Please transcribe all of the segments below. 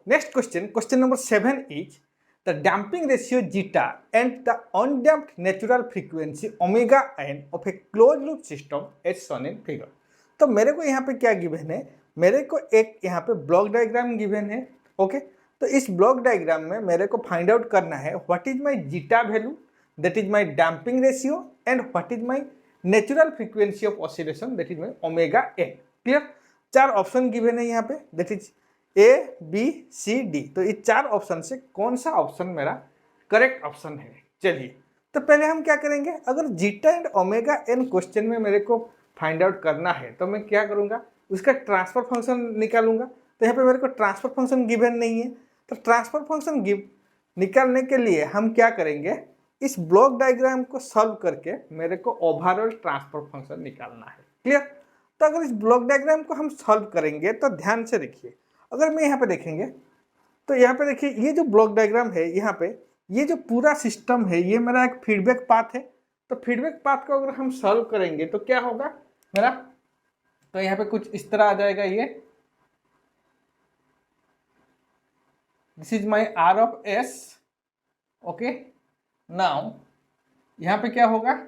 next question number 7 is the damping ratio zeta and the undamped natural frequency omega n of a closed loop system as shown in figure। तो मेरे को यहाँ पे क्या given है, मेरे को एक यहाँ पे ब्लॉक डायग्राम गिवन है। ओके, तो इस ब्लॉक डायग्राम में मेरे को फाइंड आउट करना है what is my zeta value, that is my damping ratio and what is my natural frequency of oscillation, that is my omega N. Clear? 4 option given है यहाँ पे, that is A B C D. तो इस 4 option से कौन सा option मेरा correct option है? चलिए, तो पहले हम क्या करेंगे, अगर zeta and omega N question में मेरे को फाइंड आउट करना है तो मैं क्या करूँगा, उसका ट्रांसफर फंक्शन निकालूंगा। तो यहाँ पे मेरे को ट्रांसफर फंक्शन गिवन नहीं है, तो ट्रांसफर फंक्शन निकालने के लिए हम क्या करेंगे, इस ब्लॉक डायग्राम को सॉल्व करके मेरे को ओवरऑल ट्रांसफर फंक्शन निकालना है। क्लियर? तो अगर इस ब्लॉक डायग्राम को हम सॉल्व करेंगे तो ध्यान से देखिए, अगर मैं यहाँ पे देखेंगे तो यहाँ पे देखिए ये जो ब्लॉक डायग्राम है, यहाँ पे ये जो पूरा सिस्टम है ये मेरा एक फीडबैक पाथ है। तो फीडबैक पाथ को अगर हम सॉल्व करेंगे तो क्या होगा मेरा, तो यहाँ पे कुछ इस तरह आ जाएगा, ये this is my R of S. Okay, now यहाँ पे क्या होगा,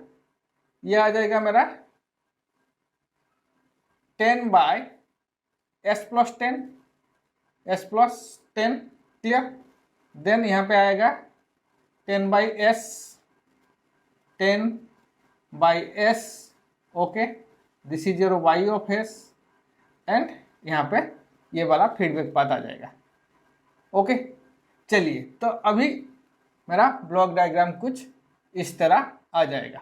ये आ जाएगा मेरा 10 by S plus 10। Clear? Then यहाँ पे आएगा 10 by S. Okay, this is your Y of S and यहाँ पे ये वाला फीडबैक पाथ आ जाएगा। ओके, चलिए, तो अभी मेरा ब्लॉक डायग्राम कुछ इस तरह आ जाएगा।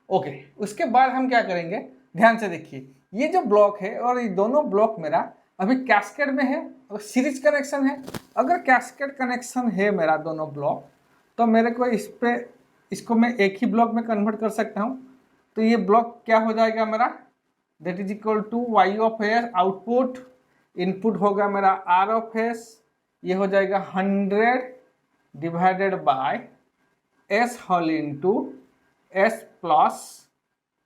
ओके, उसके बाद हम क्या करेंगे, ध्यान से देखिए, ये जो ब्लॉक है और ये दोनों ब्लॉक मेरा अभी कैस्केड में है और सीरीज कनेक्शन है। अगर कैस्केड कनेक्शन है मेरा दोनों ब्लॉक, तो मेरे को इसको मैं एक ही ब्लॉक में कन्वर्ट कर सकता हूँ। तो ये ब्लॉक क्या हो जाएगा मेरा, that is equal to Y of S output, input होगा मेरा आर ऑफ एस, ये हो जाएगा 100 divided by S whole into S plus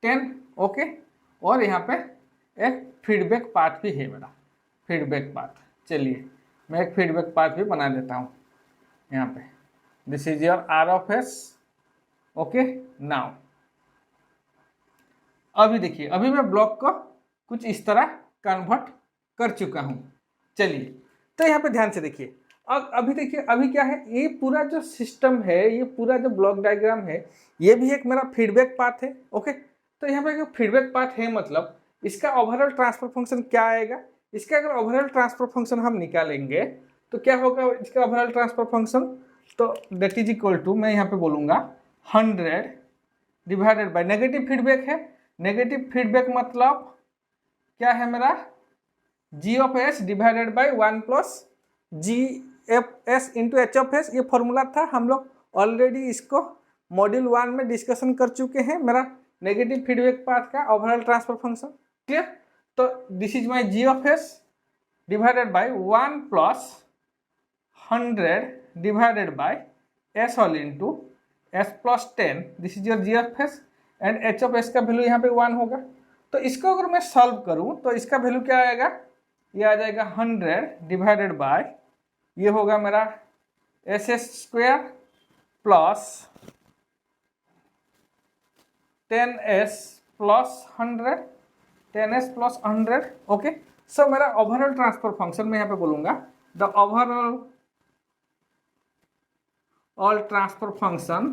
10। Okay, और यहाँ पे एक फीडबैक पाथ भी है मेरा, फीडबैक पाथ। चलिए, मैं एक फीडबैक पाथ भी बना देता हूँ यहाँ पे, this is your R of S. Okay, now अभी देखिए, अभी मैं ब्लॉक को कुछ इस तरह कन्वर्ट कर चुका हूँ। चलिए, तो यहाँ पे ध्यान से देखिए, अभी देखिए, अभी क्या है, ये पूरा जो सिस्टम है, ये पूरा जो ब्लॉक डायग्राम है, ये भी एक मेरा फीडबैक पाथ है। ओके, तो यहाँ पे जो फीडबैक पाथ है मतलब इसका ओवरऑल ट्रांसफर फंक्शन क्या आएगा, इसका अगर ओवरऑल ट्रांसफर फंक्शन हम निकालेंगे तो क्या होगा इसका ओवरऑल ट्रांसफर फंक्शन, तो दैट इज इक्वल टू, मैं यहाँ पे बोलूँगा 100 डिवाइडेड बाय नेगेटिव फीडबैक है। नेगेटिव फीडबैक मतलब क्या है मेरा, G of S divided by 1 plus G F S into H of S. ये फॉर्मूला था, हम लोग ऑलरेडी इसको मॉड्यूल 1 में डिस्कशन कर चुके हैं, मेरा नेगेटिव फीडबैक पाथ का ओवरऑल ट्रांसफर फंक्शन। क्लियर? तो this is my ji of S divided by 1 plus 100 divided by S whole into S plus 10, this is your G of S and H of S का value यहाँ पे 1 होगा। तो इसको अगर मैं solve करूँ तो इसका वैल्यू क्या आएगा, ये आ जाएगा 100 डिवाइडेड बाय, ये होगा मेरा S square plus 10s plus 100, 10s plus 100। Okay, so मेरा ओवरऑल ट्रांसफर फंक्शन मैं यहाँ पे बोलूँगा the overall transfer function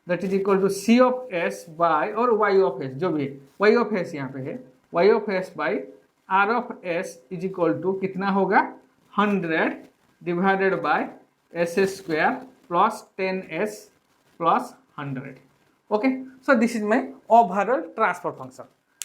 that is equal to C of S by और वाई ऑफ एस, जो भी वाई ऑफ एस यहाँ पे है, Y of S by R of S is equal to कितना होगा, 100 divided by S square plus 10s plus 100। Okay, so this is my overall transfer function.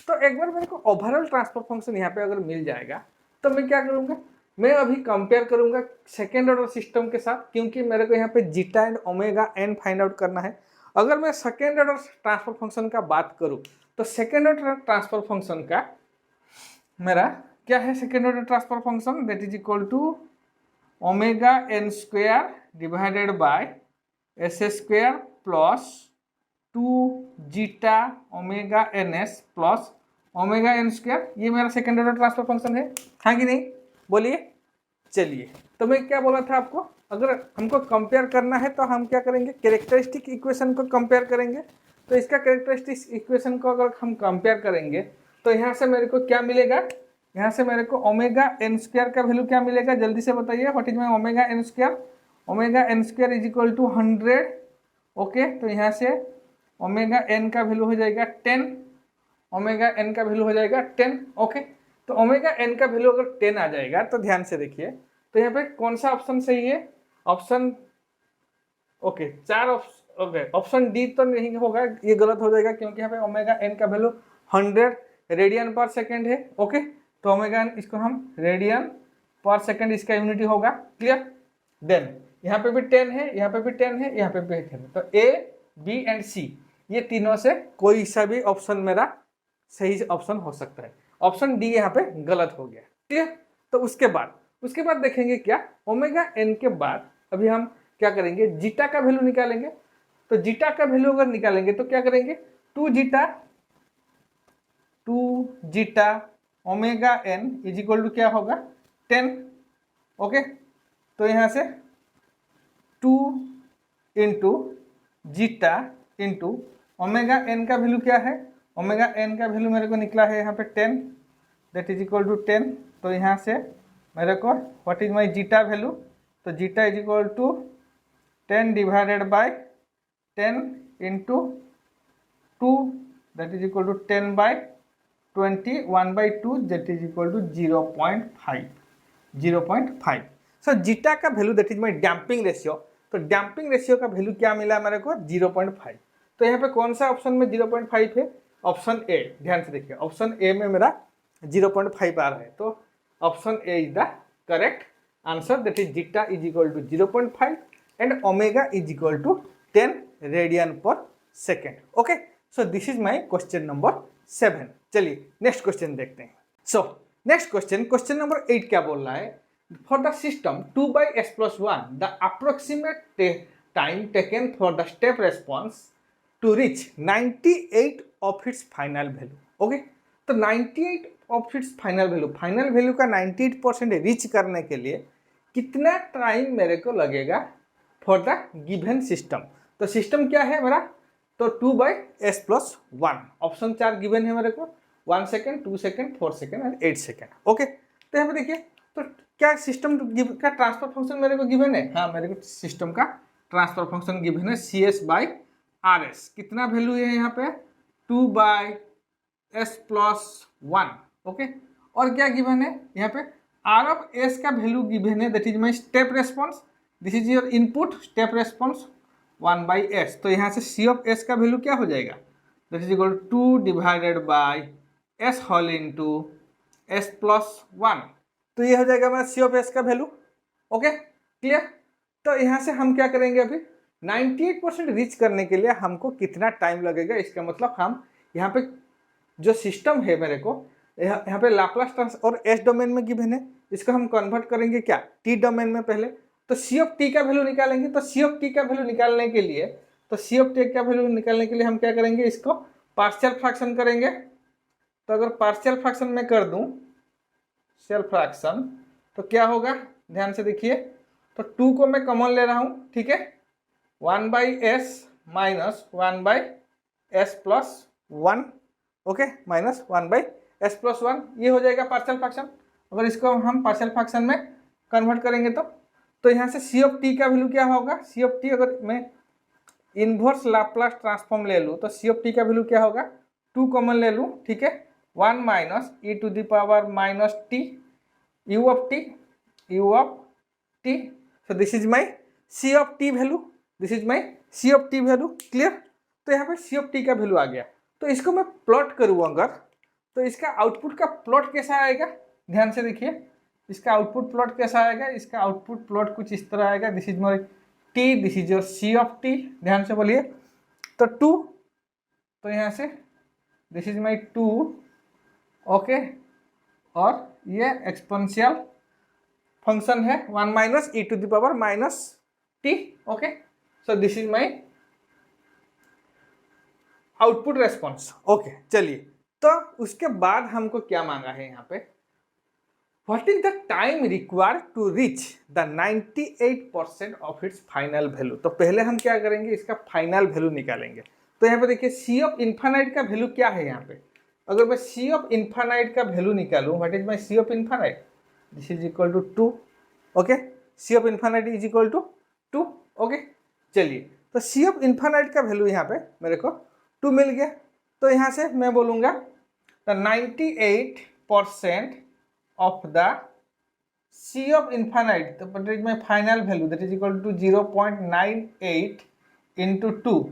तो एक बार मेरे को ओवरऑल ट्रांसफर फंक्शन यहाँ पे अगर मिल जाएगा तो मैं क्या करूँगा, मैं अभी कंपेयर करूँगा सेकेंड ऑर्डर सिस्टम के साथ, क्योंकि मेरे को यहाँ पे zeta and omega N find out करना है। अगर मैं सेकेंड ऑर्डर ट्रांसफर फंक्शन का बात करूँ तो सेकेंड ऑर्डर ट्रांसफर फंक्शन का मेरा क्या है, second order transfer function that is equal to omega N square divided by S square plus 2 zeta omega N S plus omega N square. ये मेरा सेकेंड ऑर्डर ट्रांसफर फंक्शन है, हाँ कि नहीं, बोलिए। चलिए, तो मैं क्या बोला था आपको, अगर हमको कंपेयर करना है तो हम क्या करेंगे, कैरेक्टरिस्टिक इक्वेशन को कंपेयर करेंगे। तो इसका कैरेक्टरिस्टिक इक्वेशन को अगर हम कंपेयर करेंगे तो यहाँ से मेरे को क्या मिलेगा, यहाँ से मेरे को ओमेगा एन स्क्वायर का वैल्यू क्या मिलेगा, जल्दी से बताइए, what is my omega N square. Omega N square is equal to 100। Okay, तो यहाँ से ओमेगा एन का वैल्यू हो जाएगा 10, ओमेगा एन का वैल्यू हो जाएगा 10। ओके, तो ओमेगा एन का वैल्यू अगर 10 आ जाएगा तो ध्यान से देखिए, तो यहाँ पे कौन सा ऑप्शन सही है, option okay 4 okay, option D तो नहीं होगा, ये गलत हो जाएगा, क्योंकि यहाँ पे ओमेगा एन का वैल्यू 100 रेडियन पर सेकेंड है। ओके, तो ओमेगा एन इसको हम रेडियन पर सेकेंड इसका यूनिटी होगा। क्लियर, देन यहाँ पे भी 10 है, यहाँ पे भी 10 है, यहाँ पे भी 10 है, तो ए बी एंड सी ये तीनों से कोई सा भी ऑप्शन मेरा सही ऑप्शन हो सकता है। ऑप्शन डी यहाँ पे गलत हो गया। क्लियर, तो उसके बाद देखेंगे क्या, ओमेगा एन के बाद अभी हम क्या करेंगे, जीटा का वैल्यू निकालेंगे। तो जीटा का वैल्यू अगर निकालेंगे तो क्या करेंगे, two zeta omega N is equal to क्या होगा 10। ओके, तो यहाँ से 2 into zeta into omega N का वैल्यू क्या है, ओमेगा एन का वैल्यू मेरे को निकला है यहाँ पे 10, दैट इज इक्वल टू 10। तो यहाँ से मेरे को what is my zeta value, तो zeta is equal to 10 divided by 10 into 2, that is equal to 10 by 20, 1/2 that is equal to 0.5। So zeta का value that is my damping ratio, तो damping ratio का value क्या मिला मेरे को 0.5। तो यहाँ पे कौन सा ऑप्शन में 0.5 है, ऑप्शन ए, ध्यान से देखिए, ऑप्शन ए में मेरा 0.5 आ रहा है, तो option A is the correct answer, that is zeta is equal to 0.5 and omega is equal to 10 radian per second. Okay, so this is my question number 7। चलिए next question देखते हैं। So next question number 8 क्या बोल रहा है, for the system 2/s+1 the approximate time taken for the step response to reach 98 of its final value. Okay, तो 98 of its final value का 98% reach करने के लिए कितना टाइम मेरे को लगेगा फॉर द गिवन सिस्टम। तो सिस्टम क्या है मेरा, तो 2/s+1, ऑप्शन 4 गिवन है मेरे को, 1 second, 2 second, 4 second and 8 second. Okay, तो यहाँ पे देखिए, तो क्या सिस्टम का ट्रांसफर फंक्शन मेरे को गिवन है, हाँ मेरे को सिस्टम का ट्रांसफर फंक्शन गिवन है CS/RS। कितना वैल्यू है यहाँ पे 2/s+1। ओके, और क्या गिवन है यहाँ पे R ऑफ S का वैल्यू गिवन है, that is my step response, this is your input step response 1/s। तो यहाँ से C ऑफ S का वैल्यू क्या हो जाएगा, that is equal 2 divided by S whole into S+1। तो ये हो जाएगा मेरा C ऑफ S का वैल्यू। ओके, क्लियर, तो यहाँ से हम क्या करेंगे, अभी 98% रीच करने के लिए हमको कितना टाइम लगेगा, इसका मतलब हम यहाँ पे जो सिस्टम है मेरे को यहाँ पे लाप्लास ट्रांस और S डोमेन में गिवन है, इसको हम कन्वर्ट करेंगे क्या T डोमेन में पहले, तो C ऑफ T का वैल्यू निकालेंगे। तो C ऑफ T का वैल्यू निकालने के लिए, तो C ऑफ T का वैल्यू निकालने के लिए हम क्या करेंगे, इसको पार्शियल फ्रैक्शन करेंगे। तो अगर पार्शियल फ्रैक्शन में कर दूं सेल्फ फ्रैक्शन, तो क्या होगा, ध्यान से देखिए, तो 2 को मैं कॉमन ले रहा हूँ, ठीक है, 1/s minus 1/s+1। Okay, minus 1/s+1, ये हो जाएगा पार्शियल फ्रैक्शन। अगर इसको हम पार्शियल फ्रैक्शन में कन्वर्ट करेंगे तो यहाँ से C ऑफ T का वैल्यू क्या होगा, C ऑफ T अगर मैं इनवर्स लाप्लास ट्रांसफॉर्म ले लूँ तो C ऑफ T का वैल्यू क्या होगा, 2 कॉमन ले लूँ, ठीक है, 1 minus e⁻−t u of t। So this is my C of T value, this is my C of T value. Clear, तो यहाँ पे C ऑफ T का वैल्यू आ गया। तो इसको मैं प्लॉट करूँ अगर, तो इसका आउटपुट का प्लॉट कैसा आएगा, ध्यान से देखिए, इसका आउटपुट प्लॉट कैसा आएगा, इसका आउटपुट प्लॉट कुछ इस तरह आएगा, this is my T, this is your C of T, ध्यान से बोलिए, तो 2, तो यहाँ से दिस इज माई 2। ओके, और ये एक्सपोनेंशियल फंक्शन है 1 minus e⁻−t। Okay, so this is my output response. Okay, चलिए, तो उसके बाद हमको क्या मांगा है यहाँ पे, what is the time required to reach the 98% of its final value. तो पहले हम क्या करेंगे, इसका फाइनल वैल्यू निकालेंगे। तो यहाँ पे देखिए सी ऑफ इन्फानाइट का वैल्यू क्या है यहाँ पे। अगर मैं सी ऑफ इन्फानाइट का वैल्यू निकालूं, what is my C of infinite, this is equal to 2। Okay, C of infinite is equal to 2। Okay, चलिए तो सी ऑफ इन्फानाइट का वैल्यू यहाँ पे मेरे को 2 मिल गया। तो यहाँ से मैं बोलूँगा the 98% of the C of infinite, तो what is my final value, that is equal to 0.98 into 2।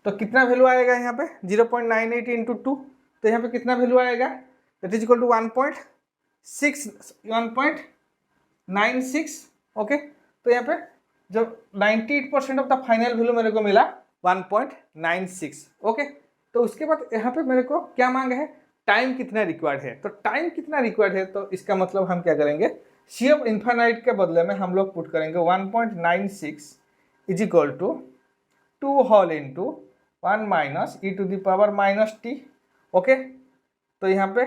तो कितना वैल्यू आएगा यहाँ पे 0.98 into 2, तो यहाँ पे कितना वैल्यू आएगा, that is equal to 1.96। Okay, तो यहाँ पे जब 98% ऑफ द फाइनल वैल्यू मेरे को मिला 1.96। ओके, तो उसके बाद यहाँ पे मेरे को क्या मांगा है, टाइम कितना रिक्वायर्ड है। तो टाइम कितना रिक्वायर्ड है, तो इसका मतलब हम क्या करेंगे, सी ऑफ इन्फानाइट के बदले में हम लोग पुट करेंगे 1.96 is equal to 2 whole into 1 minus E to the power minus T. Okay, तो यहाँ पे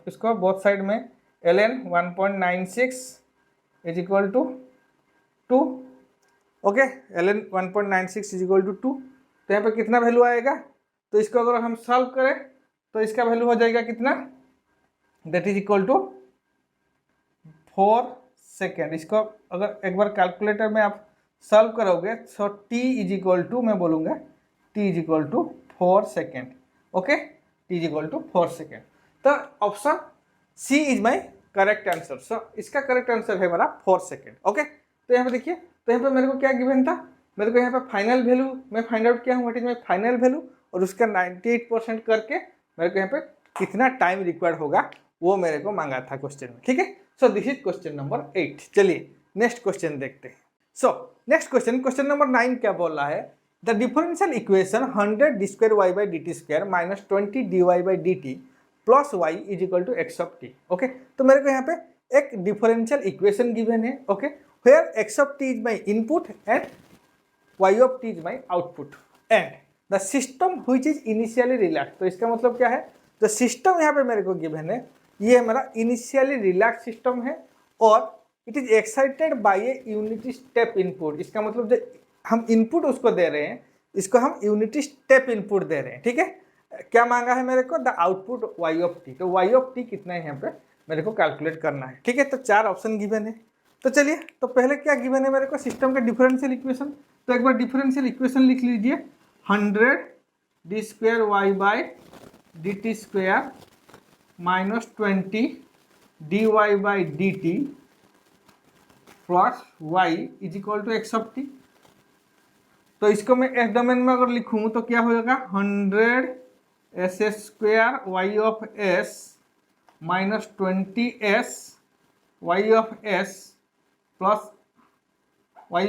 इसको बोथ साइड में ln 1.96 is equal to 2। Okay, ln 1.96 is equal to 2। तो यहाँ पे कितना वैल्यू आएगा, तो इसको अगर हम सॉल्व करें तो इसका वैल्यू हो जाएगा कितना, that is equal to 4 second. इसको अगर एक बार कैलकुलेटर में आप सॉल्व करोगे तो t इज इक्वल टू, मैं बोलूँगा t is equal to 4 second. Okay, t is equal to 4 second. तो option C is my correct answer. So इसका करेक्ट आंसर है मेरा 4 सेकेंड। ओके, तो यहाँ पे देखिए, तो यहाँ पे मेरे को क्या गिवन था, मेरे को यहाँ पे फाइनल वैल्यू मैं फाइंड आउट किया हूँ, what is my final value, और उसका 98% करके मेरे को यहाँ पे कितना टाइम रिक्वायर्ड होगा वो मेरे को मांगा था क्वेश्चन में। ठीक है, सो दिस इज क्वेश्चन नंबर 8। चलिए नेक्स्ट क्वेश्चन देखते हैं। सो नेक्स्ट क्वेश्चन नंबर 9 क्या बोल रहा है, the differential equation 100 d square y by dt square minus 20 dy by dt plus y is equal to x of t। Okay, तो मेरे को यहाँ पे एक डिफरेंशियल इक्वेशन गिवन है। Okay, where x of t is my input and y of t is my output and the system which is initially relax. तो इसका मतलब क्या है, जो सिस्टम यहाँ पे मेरे को गिवन है ये हमारा इनिशियली रिलैक्स सिस्टम है और it is excited by A unity step input. इसका मतलब जो हम इनपुट उसको दे रहे हैं, इसको हम यूनिटी स्टेप इनपुट दे रहे हैं। ठीक है, क्या मांगा है मेरे को, the output y of t। तो y ऑफ t कितना है यहाँ पे मेरे को कैलकुलेट करना है। ठीक है, तो 4 ऑप्शन गिवन है। तो चलिए, तो पहले क्या गिवन है मेरे को, सिस्टम का डिफरेंशियल इक्वेशन। तो एक बार डिफरेंशियल इक्वेशन लिख लीजिए, 100 d square y by dt square minus 20 dy by dt plus y is equal to X of T. तो इसको मैं एस डोमेन में अगर लिखूँ तो क्या हो जाएगा, 100 S square Y of S minus 20s Y of S plus Y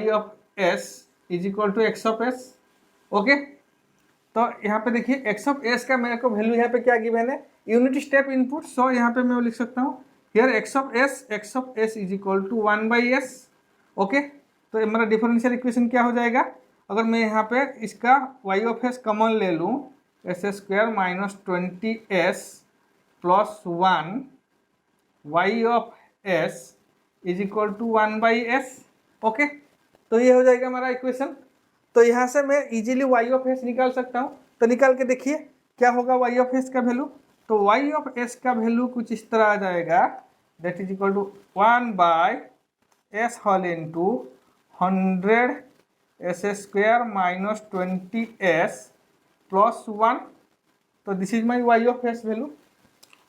of S is equal to X of S. Okay, तो यहाँ पे देखिए एक्स ऑफ एस का मेरे को वैल्यू यहाँ पे क्या गिवन है, यूनिट स्टेप इनपुट। सो यहाँ पे मैं लिख सकता हूँ here x of S is equal to 1/s। Okay, तो मेरा डिफरेंशियल इक्वेशन क्या हो जाएगा, अगर मैं यहाँ पे इसका वाई ऑफ एस कॉमन ले लूँ, s square minus 20s plus 1 y of S is equal to 1/s। Okay, तो ये हो जाएगा हमारा इक्वेशन। तो यहाँ से मैं इजीली वाई ऑफ एस निकाल सकता हूँ। तो निकाल के देखिए क्या होगा वाई ऑफ एस का वैल्यू। तो वाई ऑफ एस का वैल्यू कुछ इस तरह आ जाएगा, that is equal to 1/s whole into 100 S square minus 20s plus 1। तो this is my y of s value.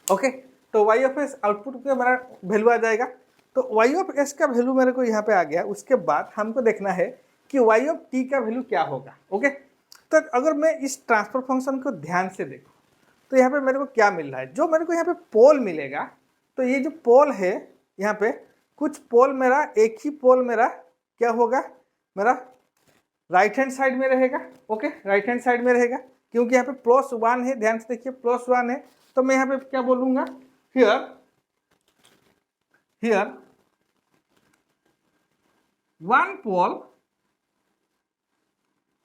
Okay, तो वाई ऑफ एस आउटपुट का मेरा वैल्यू आ जाएगा। तो वाई ऑफ एस का वैल्यू मेरे को यहाँ पे आ गया। उसके बाद हमको देखना है कि वाई ऑफ टी का वैल्यू क्या होगा। ओके, तो अगर मैं इस ट्रांसफर फंक्शन को ध्यान से देखूँ तो यहाँ पे मेरे को क्या मिल रहा है, जो मेरे को यहाँ पे पोल मिलेगा, तो ये जो पोल है यहाँ पे कुछ पोल मेरा, एक ही पोल मेरा क्या होगा, मेरा राइट हैंड साइड में रहेगा। ओके, राइट हैंड साइड में रहेगा क्योंकि यहाँ पे +1 है, ध्यान से देखिए +1 है। तो मैं यहाँ पे क्या बोलूँगा, here one pole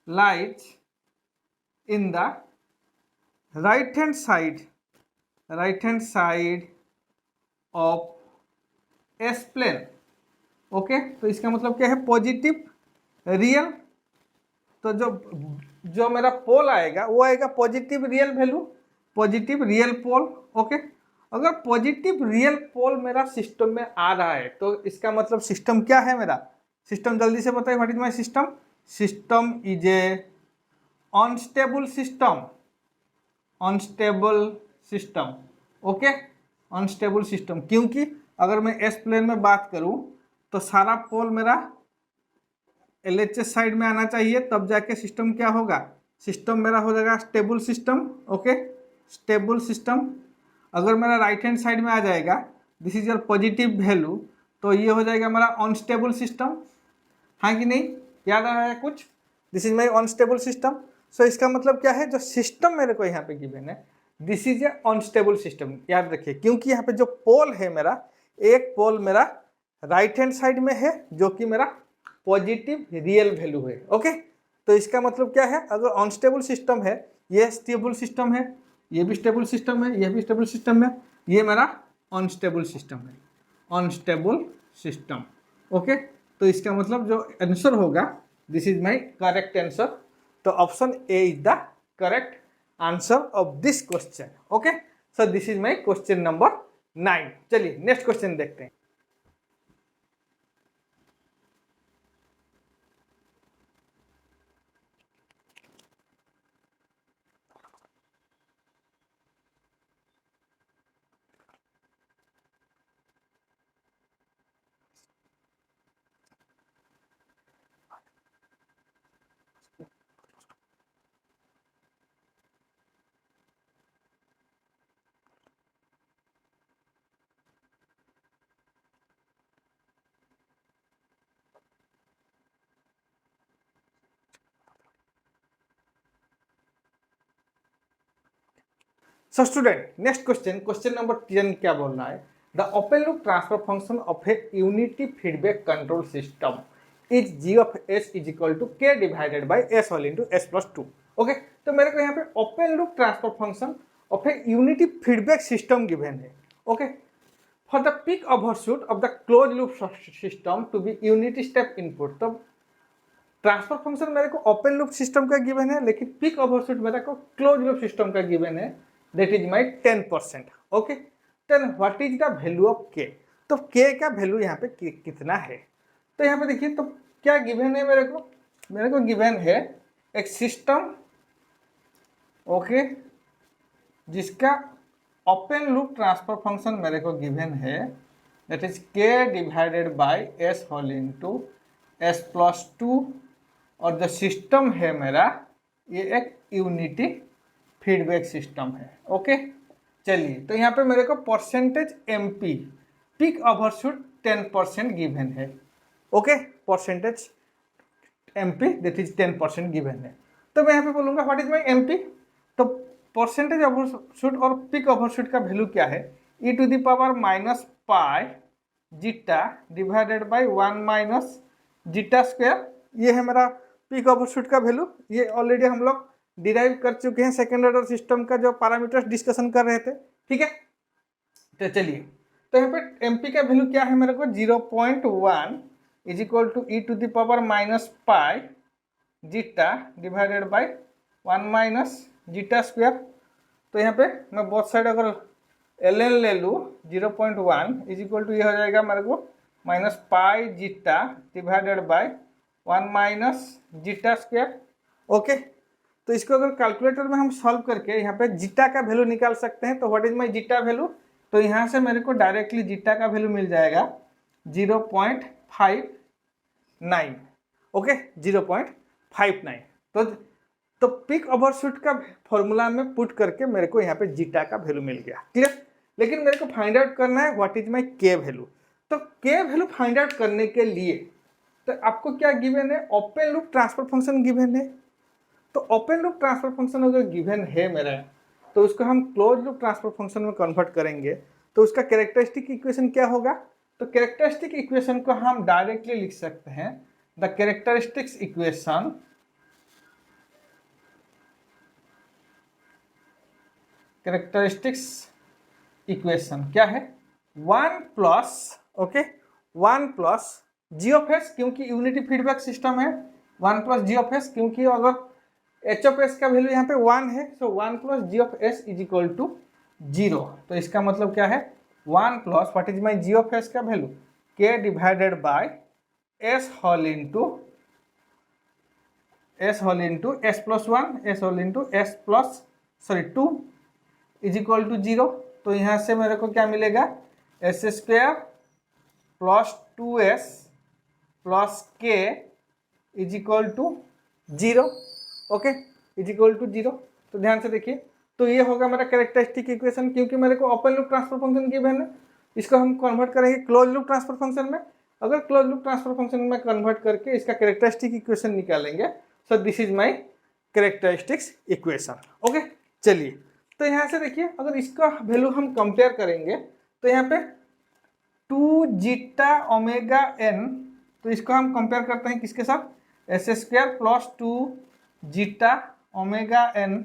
lies in the right hand side of s plane. Okay, तो इसका मतलब क्या है, पॉजिटिव रियल। तो जो जो मेरा पोल आएगा वो आएगा positive real value, positive real pole. Okay, अगर पॉजिटिव रियल पोल मेरा सिस्टम में आ रहा है तो इसका मतलब सिस्टम क्या है मेरा, सिस्टम जल्दी से बताइए, what is my system. System is a unstable system, unstable system. Okay, unstable system, क्योंकि अगर मैं एस प्लेन में बात करूं तो सारा पोल मेरा एलएचएस साइड में आना चाहिए, तब जाके सिस्टम क्या होगा, सिस्टम मेरा हो जाएगा stable system. Okay, stable system. अगर मेरा राइट हैंड साइड में आ जाएगा, this is your positive value, तो ये हो जाएगा मेरा अनस्टेबल सिस्टम। हाँ कि नहीं, याद आ रहा है कुछ, this is my unstable system. So इसका मतलब क्या है, जो सिस्टम मेरे को यहाँ पे गिवन है, this is A unstable system. याद रखिए, क्योंकि यहाँ पे जो पोल है मेरा, एक पोल मेरा राइट हैंड साइड में है जो कि मेरा पॉजिटिव रियल वैल्यू है। ओके, तो इसका मतलब क्या है, अगर अनस्टेबल सिस्टम है, ये स्टेबल सिस्टम है, ये भी स्टेबल सिस्टम है, ये भी स्टेबल सिस्टम है, ये मेरा अनस्टेबल सिस्टम है, अनस्टेबल सिस्टम। ओके, तो इसका मतलब जो आंसर होगा, this is my correct answer. तो option A is the correct answer of this question. Okay, so this is my question number 9। चलिए नेक्स्ट क्वेश्चन देखते हैं। So student, next question, question number 10 क्या बोल रहा है, the open loop transfer function of a unity feedback control system is G of S is equal to K divided by S whole into S plus 2। Okay, तो मेरे को यहाँ पे open loop transfer function of a unity feedback system given है। Okay, for the peak overshoot of the close loop system to be unity step input. तो transfer function मेरे को open loop system का गिवन है, लेकिन peak overshoot मेरे को close loop system का गिवन है, that is my 10%। Okay, then what is the value of k. तो के का वैल्यू यहाँ पे कितना है, तो यहाँ पे देखिए, तो क्या गिवन है मेरे को गिवन है एक सिस्टम, ओके, जिसका ओपन लूप ट्रांसफर फंक्शन मेरे को गिवन है, that is K divided by S whole into S plus 2, और जो सिस्टम है मेरा ये एक यूनिटी फीडबैक सिस्टम है। ओके, चलिए, तो यहाँ पे मेरे को percentage MP peak overshoot 10% given है। Okay, percentage MP that is 10% given है। तो मैं यहाँ पे बोलूँगा व्हाट इज माई एमपी। तो परसेंटेज ओवरशूट और पीक ओवरशूट का वैल्यू क्या है, E to the power minus pi zeta divided by 1 minus zeta square. ये है मेरा पीक ओवरशूट का वैल्यू। ये ऑलरेडी हम लोग डिराइव कर चुके हैं सेकेंड ऑर्डर सिस्टम का जो पैरामीटर्स डिस्कशन कर रहे थे। ठीक है, तो चलिए, तो यहाँ पे एमपी का वैल्यू क्या है मेरे को, 0.1 is equal to e to the power minus pi zeta divided by 1 minus zeta square. तो यहाँ पे मैं बोथ साइड अगर एल एन ले लूँ, 0.1 इज इक्वल टू ये हो जाएगा मेरे को minus pi zeta divided by 1 minus zeta square. Okay, तो इसको अगर कैलकुलेटर में हम सॉल्व करके यहाँ पे जीटा का वैल्यू निकाल सकते हैं। तो what is my zeta value, तो यहाँ से मेरे को डायरेक्टली जीटा का वैल्यू मिल जाएगा 0.59। ओके, 0.59। तो पिक ओवरशूट का फॉर्मूला में पुट करके मेरे को यहाँ पे जीटा का वैल्यू मिल गया। क्लियर, लेकिन मेरे को फाइंड आउट करना है what is my k value. तो के वैल्यू फाइंड आउट करने के लिए तो आपको क्या गिवन है, open loop transfer function given है। तो ओपन लूप ट्रांसफर फंक्शन अगर गिवन है मेरा, तो उसको हम क्लोज लूप ट्रांसफर फंक्शन में कन्वर्ट करेंगे, तो उसका कैरेक्टरिस्टिक इक्वेशन क्या होगा। तो कैरेक्टरिस्टिक इक्वेशन को हम डायरेक्टली लिख सकते हैं, द कैरेक्टरिस्टिक्स इक्वेशन क्या है, 1 plus okay 1 plus g of s, क्योंकि यूनिटी फीडबैक सिस्टम है, 1 प्लस जी ऑफ एस, क्योंकि अगर एच ऑफ एस का वैल्यू यहाँ पे 1 है, so 1 plus g of S is equal to 0। तो इसका मतलब क्या है, 1 plus what is my ji of S का value, k divided by S whole into S plus 1 s whole into S plus 2 is equal to 0। तो यहाँ से मेरे को क्या मिलेगा, s square plus 2s plus k is equal to 0। Okay, is equal to 0। तो ध्यान से देखिए, तो ये होगा मेरा कैरेक्टरिस्टिक इक्वेशन, क्योंकि मेरे को open loop transfer function given है, इसको हम कन्वर्ट करेंगे क्लोज लूप ट्रांसफर फंक्शन में। अगर क्लोज लूप ट्रांसफर फंक्शन में कन्वर्ट करके इसका कैरेक्टरिस्टिक इक्वेशन निकालेंगे, सो this is my characteristics equation. Okay, चलिए, तो यहाँ से देखिए, अगर इसका वैल्यू हम कंपेयर करेंगे तो यहाँ पे 2 जीटा ओमेगा एन, तो इसको हम कंपेयर करते हैं किसके साथ, s square plus 2 zeta omega N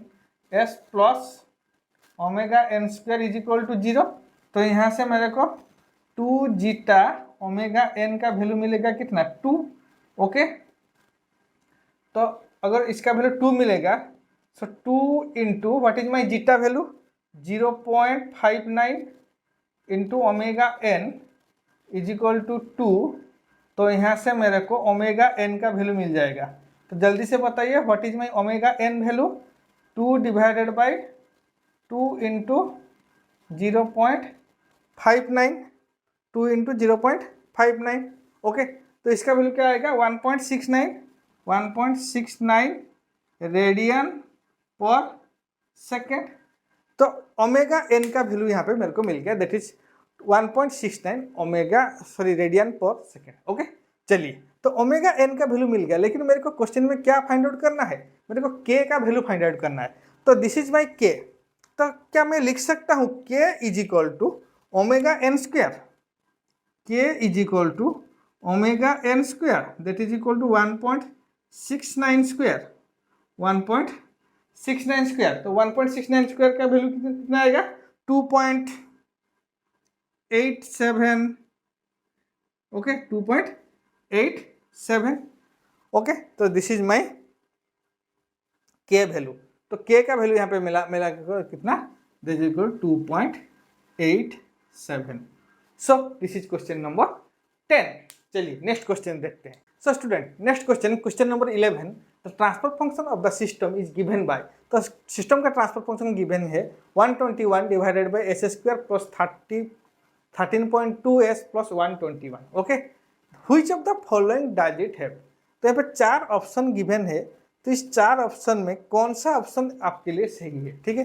S plus omega N square is equal to 0। तो यहाँ से मेरे को 2 जीटा ओमेगा एन का वैल्यू मिलेगा कितना, 2। ओके, तो अगर इसका वैल्यू 2 मिलेगा, so 2 into what is my zeta value 0.59 into omega N is equal to 2। तो यहाँ से मेरे को ओमेगा एन का वैल्यू मिल जाएगा। तो जल्दी से बताइए what is my omega n value, 2 divided by 2 into 0.59, 2 into 0.59। Okay, तो इसका वैल्यू क्या आएगा, 1.69 रेडियन पर सेकेंड। तो ओमेगा एन का वैल्यू यहाँ पे मेरे को मिल गया, that is 1.69 radian per second. Okay, चलिए, तो ओमेगा एन का वैल्यू मिल गया, लेकिन मेरे को क्वेश्चन में क्या फाइंड आउट करना है, मेरे को के का वैल्यू फाइंड आउट करना है। तो दिस इज माई के। तो क्या मैं लिख सकता हूँ k is equal to omega N square, k is equal to omega N square, that is equal to 1.69 square, 1.69 square. तो 1.69 स्क्वायर का वैल्यू कितना आएगा, 2.87। ओके, 2.87। ओके, तो this is my k value. तो के का वैल्यू यहाँ पे मिला कितना, this is equal 2.87। So this is question number 10। चलिए नेक्स्ट क्वेश्चन देखते हैं। So student, next question number 11, the transfer function of the system is given by, तो सिस्टम का ट्रांसफर फंक्शन गिवन है 121 divided by S square plus 13.2s plus 121। Okay, which of the following does it have. तो यहाँ पे 4 option given है, तो इस 4 option में कौन सा ऑप्शन आपके लिए सही है, ठीक है।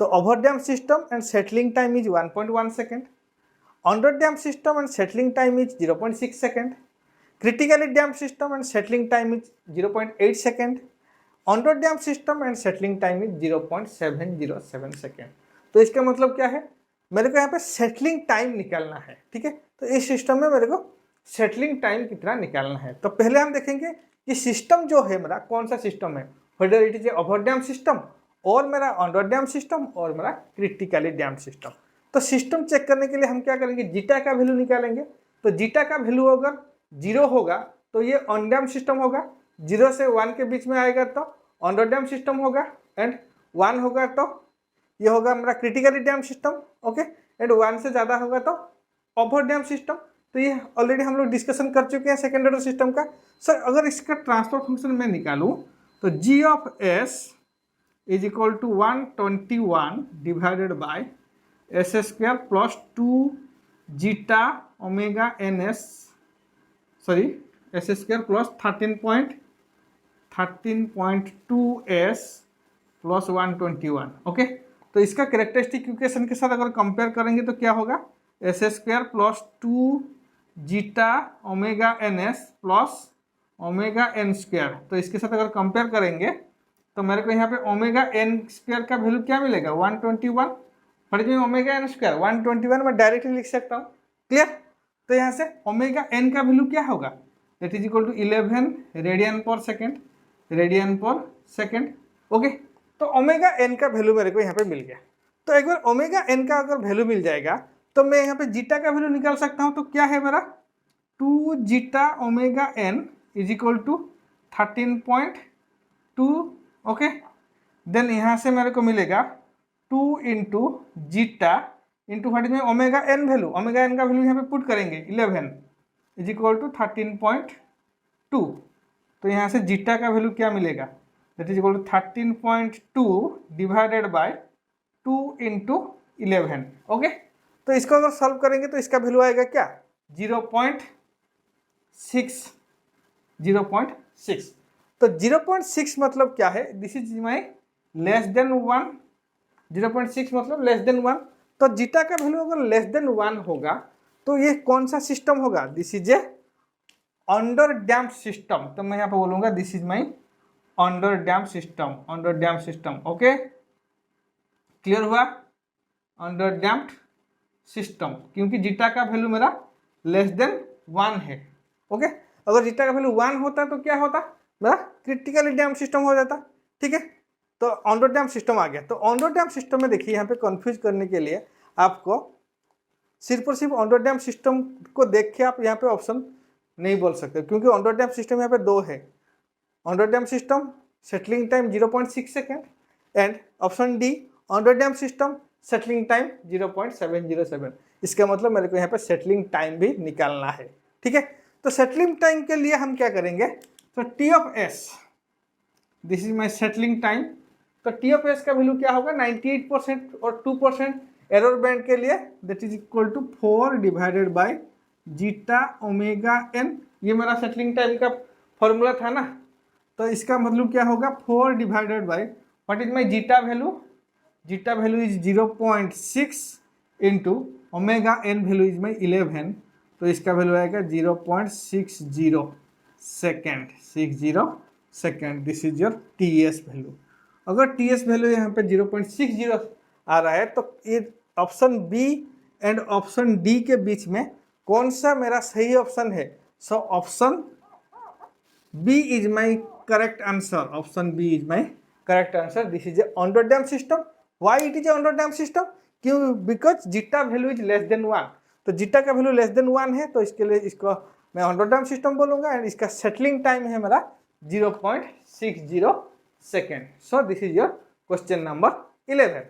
तो overdamped system and settling time is 1.1 second, under dam system and settling time is 0.6 second, critically damped system and settling time is 0.8 second, under damped system and settling time is 0.707 second। तो इसका मतलब क्या है, मेरे को यहाँ पे settling time निकालना है, ठीक है। तो इस सिस्टम में मेरे को सेटलिंग टाइम कितना निकालना है। तो पहले हम देखेंगे कि सिस्टम जो है मेरा कौन सा सिस्टम है, whether it is A over dam system और मेरा अंडर डैम सिस्टम और मेरा क्रिटिकली डैम्ड सिस्टम। तो सिस्टम चेक करने के लिए हम क्या करेंगे, जीटा का वैल्यू निकालेंगे। तो जीटा का वैल्यू अगर 0 होगा तो ये अनडैम्ड सिस्टम होगा, 0 से 1 के बीच में आएगा तो अंडर डैम सिस्टम होगा, एंड 1 होगा तो ये होगा मेरा critically damped system. Okay, and 1 से ज़्यादा होगा तो ओवर डैम सिस्टम। तो ये ऑलरेडी हम लोग डिस्कशन कर चुके हैं सेकेंड ऑर्डर सिस्टम का। सर अगर इसका ट्रांसफर फंक्शन मैं निकालूँ तो G of S is equal to 121 divided by S square plus 2 zeta omega N s s square plus 13.2s plus 121। Okay, तो इसका कैरेक्टरिस्टिक इक्वेशन के साथ अगर कंपेयर करेंगे तो क्या होगा, s square plus 2 zeta omega N S plus omega N square. तो इसके साथ अगर कंपेयर करेंगे तो मेरे को यहाँ पे ओमेगा एन स्क्वायर का वैल्यू क्या मिलेगा, 121। फट में ओमेगा एन स्क्वायर 121 मैं डायरेक्टली लिख सकता हूँ, क्लियर। तो यहाँ से ओमेगा एन का वैल्यू क्या होगा, that is equal to 11 radian per second. Okay, तो ओमेगा एन का वैल्यू मेरे को यहाँ पे मिल गया। तो एक बार ओमेगा एन का अगर वैल्यू मिल जाएगा तो मैं यहाँ पे जीटा का वैल्यू निकाल सकता हूँ, तो क्या है मेरा 2 zeta omega N is equal to 13.2। Okay, then यहाँ से मेरे को मिलेगा 2 into zeta into what is omega n value, omega N का वैल्यू यहाँ पे पुट करेंगे 11 इज इक्वल टू 13.2। तो यहाँ से जीटा का वैल्यू क्या मिलेगा, that is equal to 13.2 divided by 2 into 11। Okay, तो इसको अगर सॉल्व करेंगे तो इसका वैल्यू आएगा क्या 0.6। 0.6, तो 0.6 मतलब क्या है, this is my less than 1। 0.6 मतलब लेस देन 1। तो जीटा का वैल्यू अगर लेस देन 1 होगा तो ये कौन सा सिस्टम होगा, this is a under damp system. तो मैं यहाँ पे बोलूंगा this is my under damp system, under damp system. Okay, clear हुआ, अंडर डैम्प्ड सिस्टम, क्योंकि जीटा का वैल्यू मेरा लेस देन 1 है। ओके, अगर जीटा का वैल्यू 1 होता तो क्या होता, मेरा क्रिटिकली डैम्प सिस्टम हो जाता। ठीक है, तो अंडर डैम्प सिस्टम आ गया। तो अंडर डैम्प सिस्टम में देखिए यहाँ पे कंफ्यूज करने के लिए आपको सिर्फ और सिर्फ अंडर डैम्प सिस्टम को देख के आप यहाँ पे ऑप्शन नहीं बोल सकते, क्योंकि अंडर डैम्प सिस्टम यहाँ पे 2 है। Under damp system settling time 0.6 second and option D under damp system settling time 0.707। इसका मतलब मेरे को यहाँ पे सेटलिंग टाइम भी निकालना है। ठीक है, तो सेटलिंग टाइम के लिए हम क्या करेंगे, तो t of s, this is my settling time. तो टी ऑफ एस का वैल्यू क्या होगा 98% और 2% एरर बैंड के लिए, that is equal to 4 divided by zeta omega n. ये मेरा सेटलिंग टाइम का फॉर्मूला था ना, तो इसका मतलब क्या होगा 4 divided by what is my zeta value, zeta value is 0.6 into omega n value is my 11। तो इसका वैल्यू आएगा 0.60 second, 60 second. This is your t s value. अगर टी एस वैल्यू यहाँ पे 0.60 आ रहा है तो ये option b and option d के बीच में कौन सा मेरा सही ऑप्शन है। So option b is my correct answer, option b is my correct answer. This is a under damp system. Why it is a under damp system, क्यों, because zeta value is less than 1। तो zeta का value less than 1 है, तो इसके लिए इसको मैं under damp system बोलूंगा एंड इसका सेटलिंग टाइम है मेरा 0.60 second. So this is your question number 11।